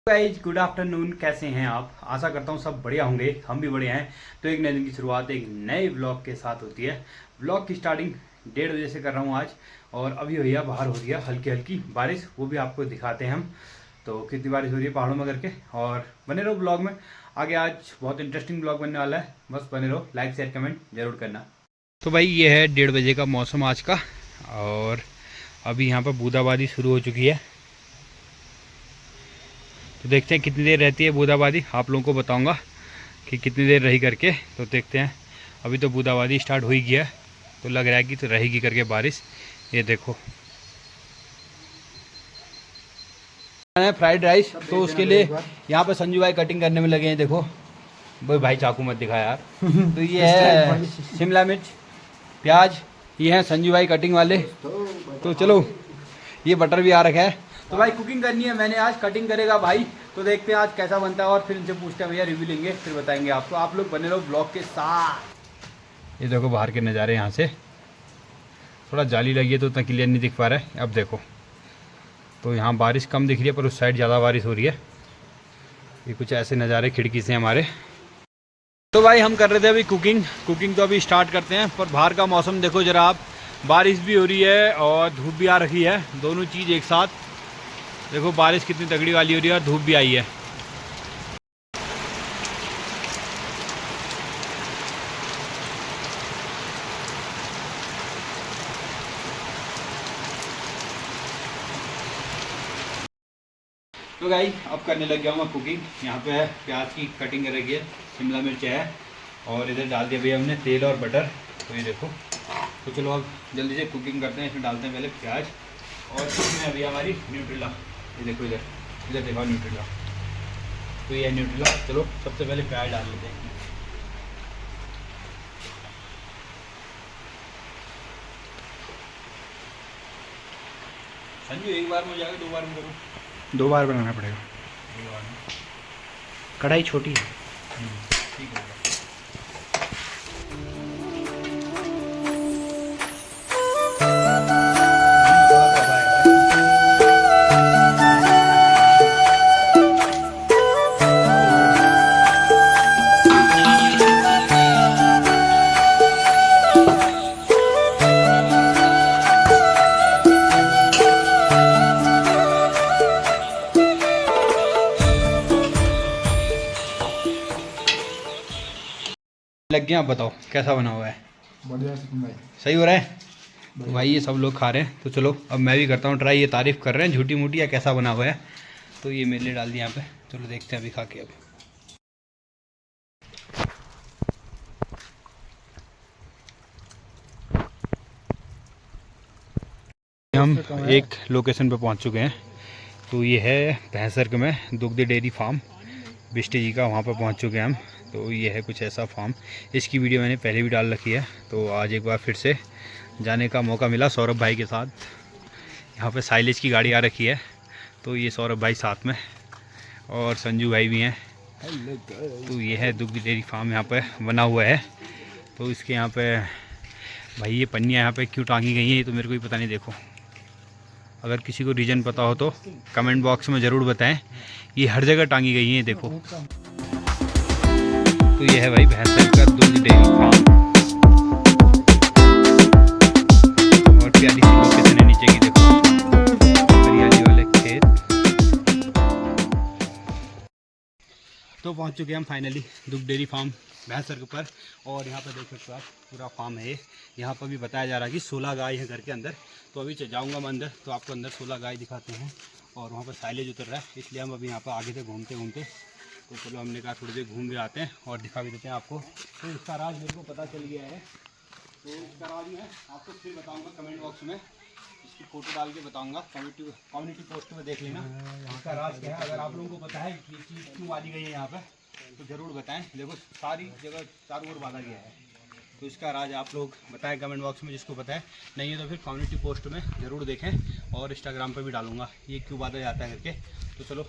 Guys good afternoon, कैसे हैं आप। आशा करता हूँ सब बढ़िया होंगे, हम भी बढ़िया हैं। तो एक नए दिन की शुरुआत एक नए ब्लॉग के साथ होती है। ब्लॉग की स्टार्टिंग 1:30 बजे से कर रहा हूँ आज, और अभी भैया बाहर हो रही है हल्की हल्की बारिश, वो भी आपको दिखाते हैं हम। तो कितनी बारिश हो रही है पहाड़ों में करके, और बने रहो ब्लॉग में। आगे आज बहुत इंटरेस्टिंग ब्लॉग बनने वाला है, बस बने रहो। लाइक शेयर कमेंट जरूर करना। तो भाई ये है 1:30 बजे का मौसम आज का, और अभी यहाँ पर बूंदाबांदी शुरू हो चुकी है। तो देखते हैं कितनी देर रहती है बूंदाबांदी, आप लोगों को बताऊंगा कि कितनी देर रही करके। तो देखते हैं, अभी तो बूंदाबांदी स्टार्ट हो ही गया है, तो लग रहा है कि तो रहेगी करके बारिश। ये देखो फ्राइड राइस, तो उसके लिए यहाँ पे संजू भाई कटिंग करने में लगे हैं। देखो भाई चाकू मत दिखा यार। तो ये है शिमला मिर्च, प्याज, ये हैं संजू भाई कटिंग वाले। तो चलो, ये बटर भी आ रखा है। तो भाई कुकिंग करनी है मैंने आज, कटिंग करेगा भाई। तो देखते हैं आज कैसा बनता है, और फिर इनसे पूछते हैं, भैया रिव्यू लेंगे फिर बताएंगे आपको। आप लोग बने रहो ब्लॉग के साथ। ये देखो बाहर के नज़ारे, यहाँ से थोड़ा जाली लगी है तो उतना क्लियर नहीं दिख पा रहा है। अब देखो, तो यहाँ बारिश कम दिख रही है, पर उस साइड ज़्यादा बारिश हो रही है। ये कुछ ऐसे नज़ारे खिड़की से हमारे। तो भाई हम कर रहे थे अभी कुकिंग तो अभी स्टार्ट करते हैं। पर बाहर का मौसम देखो ज़रा आप, बारिश भी हो रही है और धूप भी आ रखी है, दोनों चीज़ एक साथ। देखो बारिश कितनी तगड़ी वाली हो रही है और धूप भी आई है। तो गाइस अब करने लग गया हूँ मैं कुकिंग। यहाँ पे है प्याज की कटिंग कर रखी है, शिमला मिर्च है, और इधर डाल दिया भैया हमने तेल और बटर। तो ये देखो, तो चलो अब जल्दी से कुकिंग करते हैं। इसमें डालते हैं पहले प्याज, और इसमें अभी हमारी न्यूट्रेला। ये देखो इधर इधर देखो न्यूट्रेला, तो ये है न्यूट्रेला। चलो सबसे पहले प्याज डाल लेते हैं। संजू एक बार में हो जाएगा, 2 बार में करूँ? 2 बार बनाना पड़ेगा, 2 बार में। कढ़ाई छोटी है। ठीक है। लग गया, आप बताओ कैसा बना हुआ है? बढ़िया से भाई, सही हो रहा है? तो भाई ये सब लोग खा रहे हैं, तो चलो अब मैं भी करता हूँ ट्राई। ये तारीफ़ कर रहे हैं झूठी मूठी या कैसा बना हुआ है। तो ये मेरे लिए डाल दिया यहाँ पे। चलो देखते हैं अभी खा के। अब हम एक लोकेशन पे पहुँच चुके हैं। तो ये है भैंसर्क में दुग्ध डेयरी फार्म बिष्टी जी का, वहाँ पर पहुँच चुके हैं हम। तो ये है कुछ ऐसा फार्म, इसकी वीडियो मैंने पहले भी डाल रखी है। तो आज एक बार फिर से जाने का मौका मिला सौरभ भाई के साथ। यहाँ पे साइलेज की गाड़ी आ रखी है, तो ये सौरभ भाई साथ में, और संजू भाई भी हैं। तो ये है दुग्ध डेयरी फार्म यहाँ पे बना हुआ है। तो इसके यहाँ पे भाई ये पन्नियाँ यहाँ पे क्यों टांगी गई हैं, ये तो मेरे को ही पता नहीं। देखो, अगर किसी को रीज़न पता हो तो कमेंट बॉक्स में ज़रूर बताएं। ये हर जगह टांगी गई हैं, देखो। तो ये है भाई भैंसर का दुग्ध डेयरी फार्म, और प्यारी सी लोकेशन है नीचे की, देखो हरियाली वाले खेत। तो पहुंच चुके हैं हम फाइनली दुग्ध डेयरी फार्म भैंसर के ऊपर, और यहाँ पर देख सकते हो आप पूरा फार्म है। यहाँ पर भी बताया जा रहा है कि 16 गाय है घर के अंदर। तो अभी जाऊँगा मैं अंदर, तो आपको अंदर 16 गाय दिखाते हैं। और वहाँ पर साइलेज उतर रहा है, इसलिए हम अभी यहाँ पर आगे से घूमते घूमते, तो चलो हमने कहा थोड़ी देर घूम भी आते हैं और दिखा भी देते हैं आपको। तो इसका राज मेरे को पता चल गया है। तो इसका राज मैं आपको फिर बताऊंगा कमेंट बॉक्स में, इसकी फ़ोटो डाल के बताऊंगा। कम्युनिटी पोस्ट में देख लेना इसका राज क्या है। अगर आप लोगों को पता है कि चीज़ क्यों डाली गई है यहाँ पर, तो ज़रूर बताएं। देखो सारी जगह चारों ओर बांधा गया है, तो इसका राज आप लोग बताएं कमेंट बॉक्स में, जिसको पता है। नहीं है तो फिर कम्युनिटी पोस्ट में ज़रूर देखें, और इंस्टाग्राम पर भी डालूंगा ये क्यों बांधा जाता है करके। तो चलो,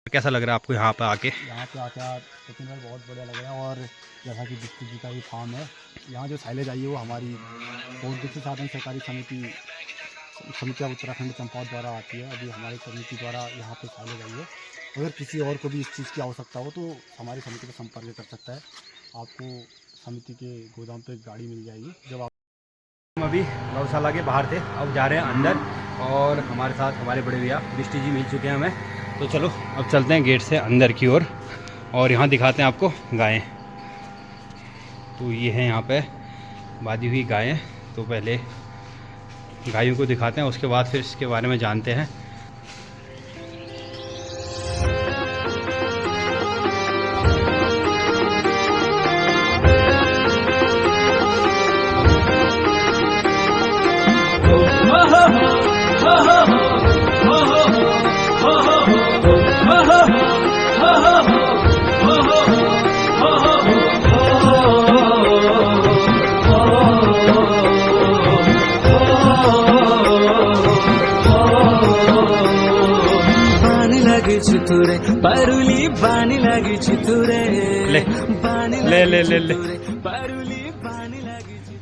कैसा लग रहा है आपको यहाँ पर आके? यहाँ पे आके सेकंड बार बहुत बढ़िया लग रहा है। और जैसा कि बिस्कुट जी का ये फार्म है, यहाँ जो साइलेज आई है वो हमारी बहुत साधन सहकारी समिति समितियाँ उत्तराखंड चंपावत द्वारा आती है, अभी हमारी समिति द्वारा यहाँ पे चालू गई है। अगर किसी और को भी इस चीज़ की आवश्यकता हो तो हमारी समिति का संपर्क कर सकता है। आपको समिति के गोदाम पे गाड़ी मिल जाएगी। जब आप हम अभी गौशाला के बाहर थे, अब जा रहे हैं अंदर, और हमारे साथ हमारे बड़े भैया बिष्टी जी मिल चुके हैं हमें। तो चलो अब चलते हैं गेट से अंदर की ओर, और यहाँ दिखाते हैं आपको गायें। तो ये है यहाँ पे बांधी हुई गायें। तो पहले गायों को दिखाते हैं, उसके बाद फिर इसके बारे में जानते हैं। चितुरे परुली बानी लगी चितुरे ले ले ले ले ले। परुली बानी लगी।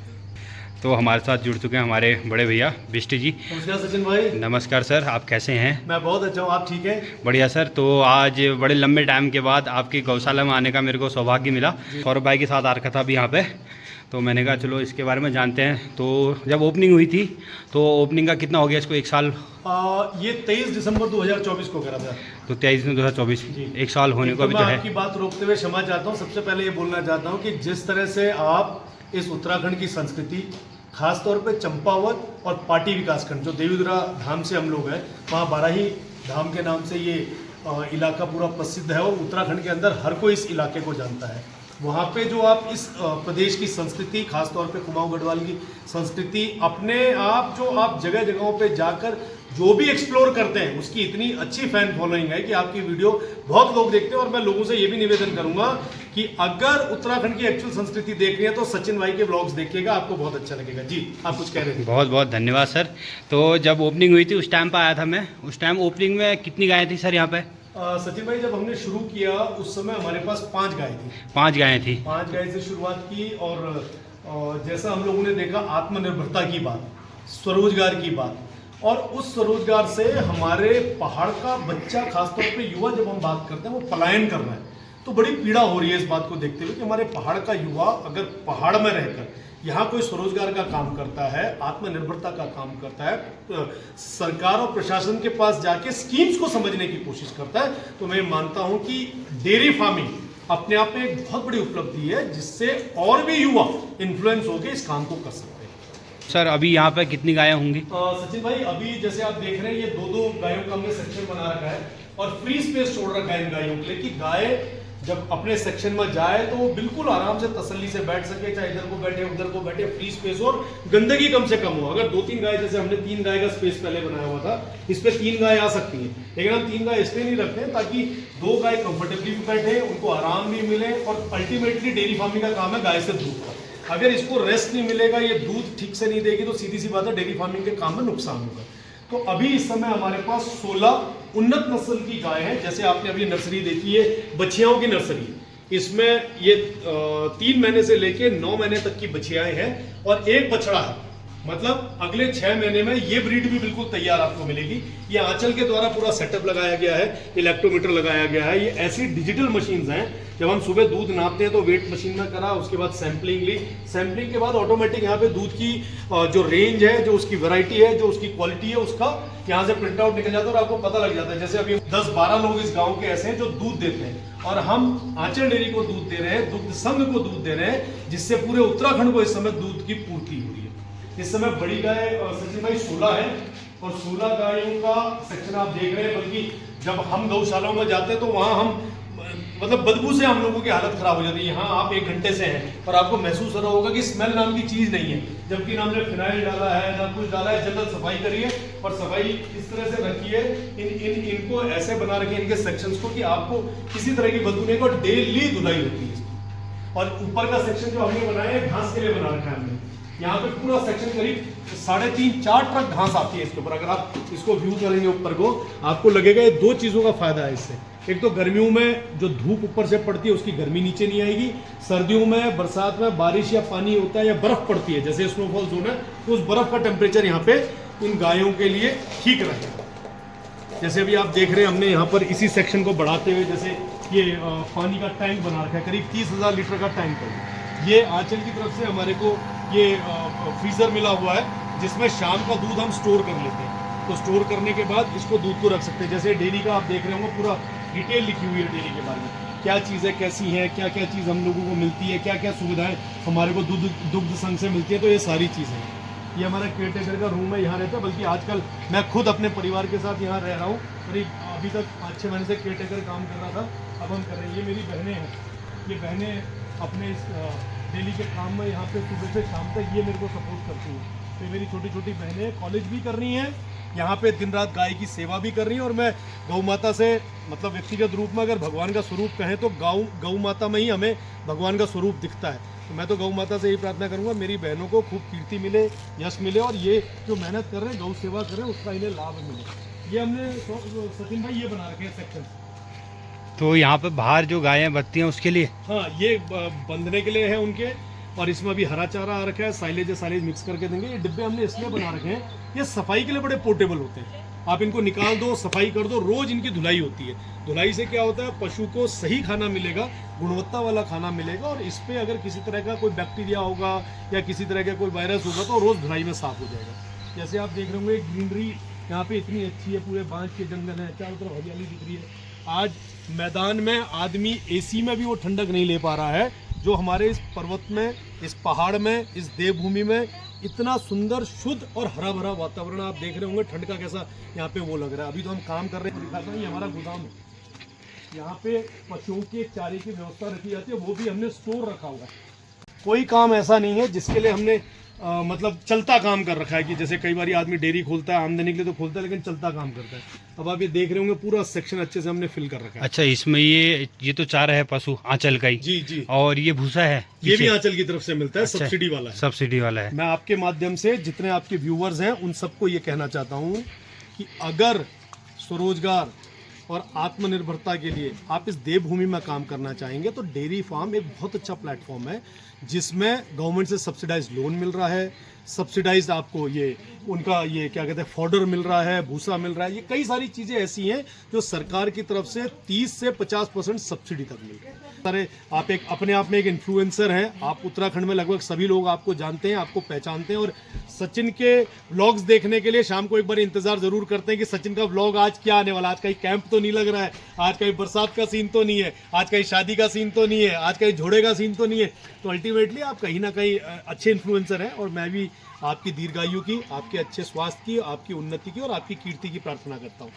तो हमारे साथ जुड़ चुके हैं हमारे बड़े भैया बिष्टी जी। नमस्कार सचिन भाई। नमस्कार सर, आप कैसे हैं? मैं बहुत अच्छा हूँ, आप ठीक हैं? बढ़िया सर। तो आज बड़े लंबे टाइम के बाद आपकी गौशाला में आने का मेरे को सौभाग्य मिला। सौरभ भाई के साथ आ रखा था अभी यहाँ पे, तो मैंने कहा चलो इसके बारे में जानते हैं। तो जब ओपनिंग हुई थी, तो ओपनिंग का कितना हो गया इसको? 1 साल? ये 23 दिसंबर 2024 को करा था। तो 23 में 2024, 1 साल होने को अभी तो मैं है। आपकी बात रोकते हुए क्षमा चाहता हूँ। सबसे पहले ये बोलना चाहता हूँ कि जिस तरह से आप इस उत्तराखंड की संस्कृति, खासतौर पे चंपावत और पाटी विकासखंड, जो देवीधुरा धाम से हम लोग हैं, वहाँ बाराही धाम के नाम से ये इलाका पूरा प्रसिद्ध है, और उत्तराखंड के अंदर हर कोई इस इलाके को जानता है। वहाँ पे जो आप इस प्रदेश की संस्कृति, खासतौर पे कुमाऊं गढ़वाल की संस्कृति, अपने आप जो आप जगह जगहों पे जाकर जो भी एक्सप्लोर करते हैं, उसकी इतनी अच्छी फैन फॉलोइंग है कि आपकी वीडियो बहुत लोग देखते हैं। और मैं लोगों से ये भी निवेदन करूंगा कि अगर उत्तराखंड की एक्चुअल संस्कृति देख रही है तो सचिन भाई के ब्लॉग्स देखिएगा, आपको बहुत अच्छा लगेगा। जी, आप कुछ कह रहे थे? बहुत बहुत धन्यवाद सर। तो जब ओपनिंग हुई थी उस टाइम पर आया था मैं। उस टाइम ओपनिंग में कितनी गायें थी सर यहाँ पे? सचिन भाई, जब हमने शुरू किया उस समय हमारे पास 5 गाय थी। 5 गायें थी। 5 गाय से शुरुआत की, और जैसा हम लोगों ने देखा, आत्मनिर्भरता की बात, स्वरोजगार की बात, और उस स्वरोजगार से हमारे पहाड़ का बच्चा, खासतौर पे युवा, जब हम बात करते हैं, वो पलायन कर रहा है। तो बड़ी पीड़ा हो रही है इस बात को देखते हुए कि हमारे पहाड़ का युवा अगर पहाड़ में रहकर यहाँ कोई स्वरोजगार का काम करता है, आत्मनिर्भरता का काम करता है, सरकार और प्रशासन के पास जाके स्कीम्स को समझने की कोशिश करता है, तो मैं मानता हूं कि डेयरी फार्मिंग अपने आप में एक बहुत बड़ी उपलब्धि है, जिससे और भी युवा इन्फ्लुएंस होकर इस काम को कर सकते हैं। सर अभी यहाँ पे कितनी गायें होंगी? सचिन भाई, अभी जैसे आप देख रहे हैं, ये 2-2 गायों का हमने सेक्शन बना रखा है और फ्री स्पेस छोड़ रखा है इन गायों के लिए, कि गाय जब अपने सेक्शन में जाए तो वो बिल्कुल आराम से तसल्ली से बैठ सके, चाहे इधर को बैठे उधर को बैठे, फ्री स्पेस, और गंदगी कम से कम हो। अगर 2-3 गाय, जैसे हमने 3 गाय का स्पेस पहले बनाया हुआ था, इस पे 3 गाय आ सकती हैं, लेकिन हम 3 गाय इसलिए नहीं रखते हैं ताकि 2 गाय कंफर्टेबली भी बैठे, उनको आराम भी मिले, और अल्टीमेटली डेयरी फार्मिंग का काम है गाय से दूध का। अगर इसको रेस्ट नहीं मिलेगा, ये दूध ठीक से नहीं देगी, तो सीधी सी बात है डेयरी फार्मिंग के काम में नुकसान होगा। तो अभी इस समय हमारे पास 16 उन्नत नस्ल की गाय हैं। जैसे आपने अभी नर्सरी देखी है, बछियाओं की नर्सरी, इसमें ये 3 महीने से लेके 9 महीने तक की बछियाएं हैं, और एक बछड़ा है। मतलब अगले 6 महीने में ये ब्रीड भी बिल्कुल तैयार आपको मिलेगी। ये आंचल के द्वारा पूरा सेटअप लगाया गया है, इलेक्ट्रोमीटर लगाया गया है। ये ऐसी डिजिटल मशीन्स हैं, जब हम सुबह दूध नापते हैं तो वेट मशीन में करा, उसके बाद सैंपलिंग ली, सैंपलिंग के बाद ऑटोमेटिक यहाँ पे दूध की जो रेंज है, जो उसकी वैरायटी है, जो उसकी क्वालिटी है, उसका यहाँ से प्रिंट आउट निकल जाता है और आपको पता लग जाता है। जैसे अभी 10-12 लोग इस गाँव के ऐसे हैं जो दूध देते हैं, और हम आंचल डेयरी को दूध दे रहे हैं, दुग्ध संघ को दूध दे रहे हैं, जिससे पूरे उत्तराखंड को इस समय दूध की पूर्ति हो रही है। इस समय बड़ी गाय सचिन भाई 16 है, और 16 गायों का सेक्शन आप देख रहे हैं। बल्कि जब हम गौशालाओं में जाते हैं तो वहाँ हम मतलब बदबू से हम लोगों की हालत खराब हो जाती है। यहाँ आप 1 घंटे से हैं और आपको महसूस हो रहा होगा कि स्मेल नाम की चीज़ नहीं है, जबकि ना हमने फिनाइल डाला है, ना कुछ डाला है। जनरल सफाई करिए और सफाई इस तरह से रखिए, इनको ऐसे बना रखिए, इनके सेक्शंस को, कि आपको किसी तरह की बदबू नहीं, और डेली धुलाई होती है। और ऊपर का सेक्शन जो हमने बनाया है, घास के लिए बना रखा है हमने। यहाँ पे पूरा सेक्शन करीब 3.5-4 ट्रक घास आती है इसके ऊपर। अगर आप इसको व्यू करेंगे ऊपर को, आपको लगेगा ये 2 चीज़ों का फायदा है इससे। एक तो गर्मियों में जो धूप ऊपर से पड़ती है उसकी गर्मी नीचे नहीं आएगी, सर्दियों में, बरसात में बारिश या पानी होता है या बर्फ पड़ती है, जैसे स्नोफॉल जोन है, तो उस बर्फ का टेम्परेचर यहाँ पे इन गायों के लिए ठीक रहेगा। जैसे अभी आप देख रहे हैं हमने यहाँ पर इसी सेक्शन को बढ़ाते हुए जैसे ये पानी का टैंक बना रखा है, करीब 30,000 लीटर का टैंक है। ये आंचल की तरफ से हमारे को ये फ्रीज़र मिला हुआ है जिसमें शाम का दूध हम स्टोर कर लेते हैं। तो स्टोर करने के बाद इसको दूध को रख सकते हैं। जैसे डेयरी का आप देख रहे होंगे पूरा डिटेल लिखी हुई है डेयरी के बारे में, क्या चीज़ें कैसी हैं, क्या क्या चीज़ हम लोगों को मिलती है, क्या क्या सुविधाएं हमारे को दुग्ध संघ से मिलती है। तो ये सारी चीज़ें, ये हमारा केयरटेकर का रूम है, यहाँ रहता है। बल्कि आजकल मैं खुद अपने परिवार के साथ यहाँ रह रहा हूँ। करीब अभी तक 5-6 महीने से केयरटेकर काम कर रहा था, अब हम कर रहे हैं। ये मेरी बहनें हैं, ये बहनें अपने इस डेली के काम में यहाँ पे सुबह से शाम तक ये मेरे को सपोर्ट करती हैं। तो मेरी छोटी छोटी बहनें कॉलेज भी कर रही हैं, यहाँ पे दिन रात गाय की सेवा भी कर रही हैं। और मैं गौ माता से मतलब व्यक्तिगत रूप में अगर भगवान का स्वरूप कहें तो गौ माता में ही हमें भगवान का स्वरूप दिखता है। तो मैं तो गौ माता से यही प्रार्थना करूँगा मेरी बहनों को खूब कीर्ति मिले, यश मिले, और ये जो मेहनत कर रहे हैं गौ सेवा कर रहे हैं उसका इन्हें लाभ मिले। ये हमने सचिन भाई ये बना रखे हैं सेक्शन। तो यहाँ पे बाहर जो गायें बचती हैं उसके लिए, हाँ ये बंधने के लिए है उनके। और इसमें अभी हरा चारा आ रखा है, साइलेज मिक्स करके देंगे। ये डिब्बे हमने इसलिए बना रखे हैं, ये सफाई के लिए बड़े पोर्टेबल होते हैं। आप इनको निकाल दो, सफाई कर दो, रोज इनकी धुलाई होती है। धुलाई से क्या होता है, पशु को सही खाना मिलेगा, गुणवत्ता वाला खाना मिलेगा। और इस पे अगर किसी तरह का कोई बैक्टीरिया होगा या किसी तरह का कोई वायरस होगा तो रोज धुलाई में साफ हो जाएगा। जैसे आप देख रहे होंगे ग्रीनरी यहाँ पे इतनी अच्छी है, पूरे बांस के जंगल है, चारों तरफ हरियाली दिख रही है। आज मैदान में आदमी एसी में भी वो ठंडक नहीं ले पा रहा है जो हमारे इस पर्वत में, इस पहाड़ में, इस देवभूमि में इतना सुंदर शुद्ध और हरा भरा वातावरण आप देख रहे होंगे। ठंड का कैसा यहाँ पे वो लग रहा है। अभी तो हम काम कर रहे हैं, दिखाता हूँ, ये हमारा गोदाम है। यहाँ पे पशुओं के चारे की व्यवस्था रखी जाती है, वो भी हमने स्टोर रखा हुआ है। कोई काम ऐसा नहीं है जिसके लिए हमने मतलब चलता काम कर रखा है कि जैसे कई बार आदमी डेयरी खोलता है आमदनी के लिए तो खोलता है, लेकिन चलता काम करता है। अब आप ये देख रहे होंगे पूरा सेक्शन अच्छे से हमने फिल कर रखा है। अच्छा, इसमें ये तो चारा है पशु आंचल का ही? जी जी। और ये भूसा है? ये भी आंचल की तरफ से मिलता है। अच्छा, सब्सिडी वाला है। सब्सिडी वाला है। मैं आपके माध्यम से जितने आपके व्यूवर्स हैं उन सबको ये कहना चाहता हूँ कि अगर स्वरोजगार और आत्मनिर्भरता के लिए आप इस देवभूमि में काम करना चाहेंगे तो डेयरी फार्म एक बहुत अच्छा प्लेटफॉर्म है जिसमें गवर्नमेंट से सब्सिडाइज लोन मिल रहा है, सब्सिडाइज आपको ये उनका ये क्या कहते हैं फॉडर मिल रहा है, भूसा मिल रहा है। ये कई सारी चीज़ें ऐसी हैं जो सरकार की तरफ से 30 से 50% सब्सिडी तक मिल रही है। अरे आप एक अपने आप में एक इन्फ्लुएंसर हैं, आप उत्तराखंड में लगभग सभी लोग आपको जानते हैं, आपको पहचानते हैं। और सचिन के व्लॉग्स देखने के लिए शाम को एक बार इंतजार जरूर करते हैं कि सचिन का व्लॉग आज क्या आने वाला। आज कहीं कैंप तो नहीं लग रहा है, आज कहीं बरसात का सीन तो नहीं है, आज कहीं शादी का सीन तो नहीं है, आज कहीं झोड़े का सीन तो नहीं है। तो अल्टीमेटली आप कहीं ना कहीं अच्छे इन्फ्लुएंसर हैं और मैं भी आपकी दीर्घायु की, आपके अच्छे स्वास्थ्य की, आपकी उन्नति की और आपकी कीर्ति की प्रार्थना करता हूँ।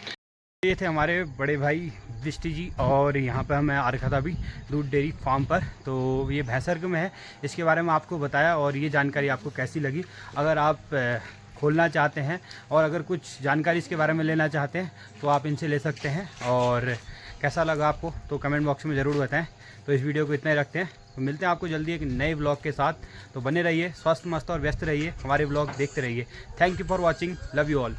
ये थे हमारे बड़े भाई दृष्टि जी, और यहाँ पर मैं आ रखा था अभी दूध डेयरी फार्म पर। तो ये भैंसर्ग में है, इसके बारे में आपको बताया। और ये जानकारी आपको कैसी लगी? अगर आप खोलना चाहते हैं और अगर कुछ जानकारी इसके बारे में लेना चाहते हैं तो आप इनसे ले सकते हैं। और कैसा लगा आपको तो कमेंट बॉक्स में ज़रूर बताएं। तो इस वीडियो को इतना ही रखते हैं, तो मिलते हैं आपको जल्दी एक नए व्लॉग के साथ। तो बने रहिए, स्वस्थ मस्त और व्यस्त रहिए, हमारे व्लॉग देखते रहिए। Thank you for watching, love you all.